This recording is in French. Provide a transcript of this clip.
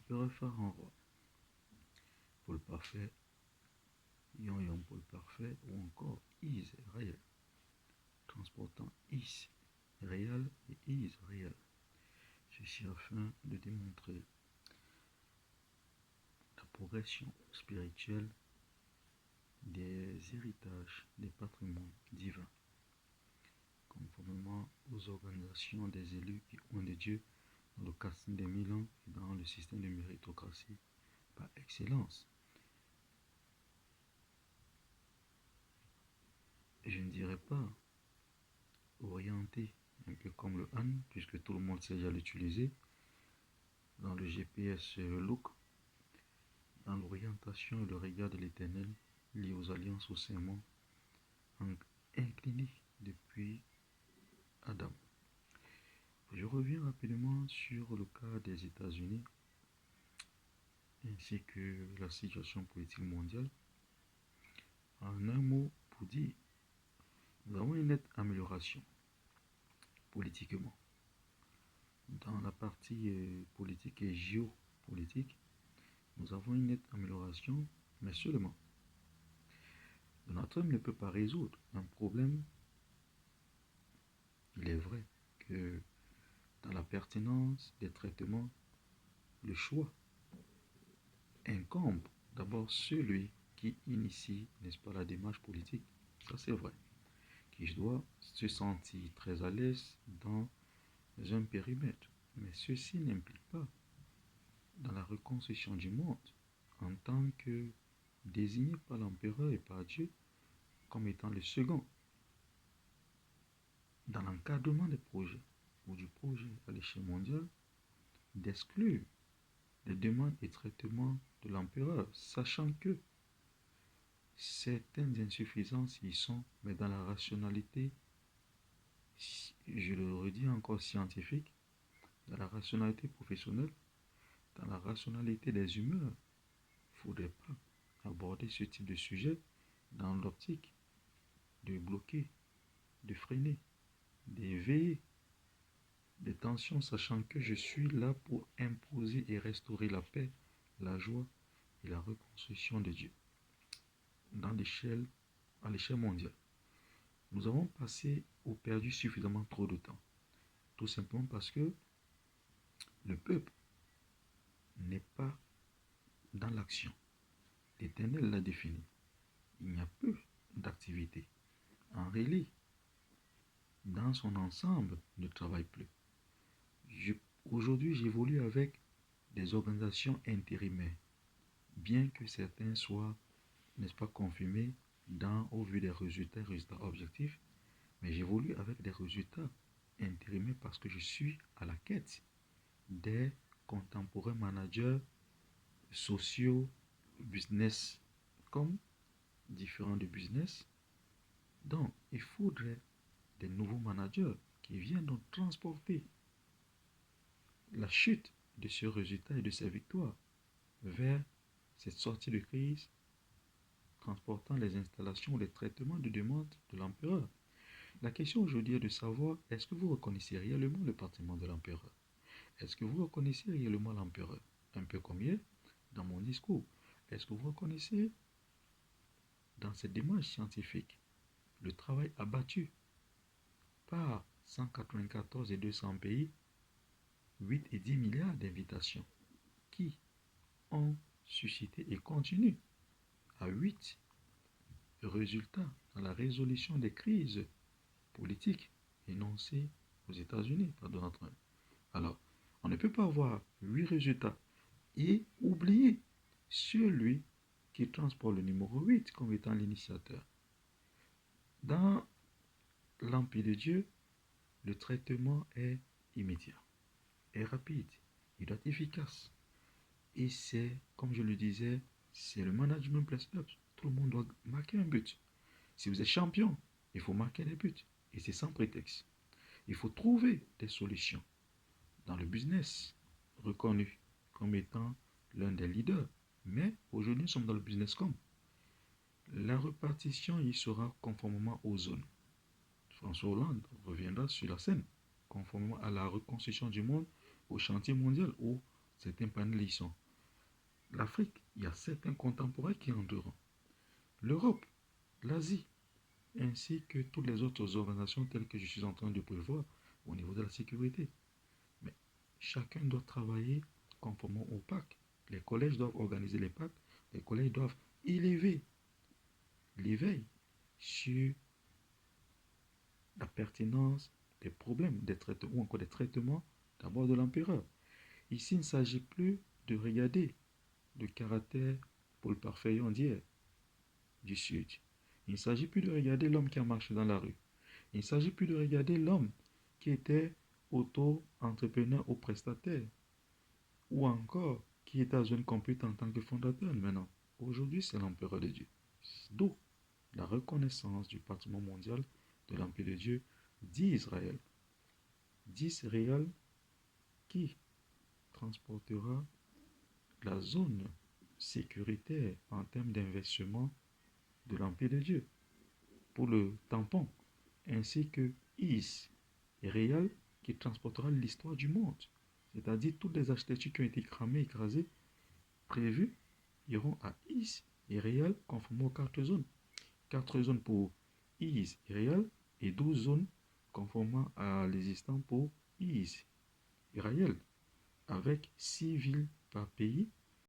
l'empereur Pharaon roi. Paul Parfait, Yon Yon Paul Parfait, ou encore Israël, transportant Israël et Israël. Ceci afin de démontrer la progression spirituelle des héritages des patrimoines divins, conformément aux organisations des élus et oints de Dieu dans le casting des 1000 ans et dans le système de méritocratie par excellence. Je ne dirais pas orienté, un peu comme le Han, puisque tout le monde sait déjà l'utiliser, dans le GPS et le look, dans l'orientation et le regard de l'Éternel, lié aux alliances, aux serments, inclinés depuis Adam. Je reviens rapidement sur le cas des États-Unis, ainsi que la situation politique mondiale. En un mot, pour dire, nous avons une nette amélioration politiquement. Dans la partie politique et géopolitique, nous avons une nette amélioration, mais seulement. Donald Trump ne peut pas résoudre un problème. Il est vrai que dans la pertinence des traitements, le choix incombe d'abord celui qui initie, n'est-ce pas, la démarche politique. Ça, c'est vrai. Qui doit se sentir très à l'aise dans un périmètre. Mais ceci n'implique pas, dans la reconstruction du monde, en tant que désigné par l'empereur et par Dieu comme étant le second, dans l'encadrement des projets ou du projet à l'échelle mondiale, d'exclure les demandes et traitements de l'empereur, sachant que certaines insuffisances y sont, mais dans la rationalité, je le redis encore, scientifique, dans la rationalité professionnelle, dans la rationalité des humeurs, il ne faudrait pas aborder ce type de sujet dans l'optique de bloquer, de freiner, d'éveiller des tensions, sachant que je suis là pour imposer et restaurer la paix, la joie et la reconstruction de Dieu à l'échelle mondiale. Nous avons passé ou perdu suffisamment trop de temps, tout simplement parce que le peuple n'est pas dans l'action. L'Éternel l'a défini. Il n'y a peu d'activité. En réalité, dans son ensemble, ne travaille plus. Aujourd'hui, j'évolue avec des organisations intérimaires, bien que certains soient, n'est-ce pas, confirmés au vu des résultats objectifs, mais j'évolue avec des résultats intérimaires parce que je suis à la quête des contemporains managers sociaux, business, comme différents de business. Donc, il faudrait des nouveaux managers qui viennent donc transporter la chute de ce résultat et de ces victoires vers cette sortie de crise, transportant les installations ou les traitements de demande de l'empereur. La question aujourd'hui est de savoir, est-ce que vous reconnaissez réellement le patrimoine de l'empereur? Est-ce que vous reconnaissez réellement l'empereur? Un peu comme hier, dans mon discours. Est-ce que vous reconnaissez, dans cette démarche scientifique, le travail abattu par 194 et 200 pays, 8 et 10 milliards d'invitations qui ont suscité et continuent à 8 résultats dans la résolution des crises politiques énoncées aux États-Unis par Donald Trump. Alors, on ne peut pas avoir 8 résultats et oublier celui qui transporte le numéro 8 comme étant l'initiateur. Dans l'Empire de Dieu, le traitement est immédiat, est rapide, il doit être efficace. Et c'est, comme je le disais, c'est le management plus up. Tout le monde doit marquer un but. Si vous êtes champion, il faut marquer des buts. Et c'est sans prétexte. Il faut trouver des solutions. Dans le business, reconnu comme étant l'un des leaders. Mais aujourd'hui, nous sommes dans le business com. La répartition y sera conformément aux zones. François Hollande reviendra sur la scène, conformément à la reconstruction du monde, au chantier mondial, où certains panels y sont. L'Afrique, il y a certains contemporains qui entreront. L'Europe, l'Asie, ainsi que toutes les autres organisations telles que je suis en train de prévoir au niveau de la sécurité. Mais chacun doit travailler conformément au pacte. Les collèges doivent organiser les pactes, les collèges doivent élever l'éveil sur la pertinence des problèmes, des traitements ou encore des traitements d'abord de l'empereur. Ici, il ne s'agit plus de regarder le caractère pour le parfait d'hier du Sud. Il ne s'agit plus de regarder l'homme qui a marché dans la rue. Il ne s'agit plus de regarder l'homme qui était auto-entrepreneur ou prestataire, ou encore qui était à zone complète en tant que fondateur. Maintenant, aujourd'hui, c'est l'empereur de Dieu. D'où la reconnaissance du patrimoine mondial de l'Empire de Dieu d'Israël. D'Israël qui transportera la zone sécuritaire en termes d'investissement de l'Empire de Dieu pour le tampon, ainsi que Israël qui transportera l'histoire du monde. C'est-à-dire toutes les architectures qui ont été cramées, écrasées, prévues, iront à Israël conformément aux 4 zones. 4 zones pour Israël et 12 zones conformément à l'existant pour Israël, avec 6 villes par pays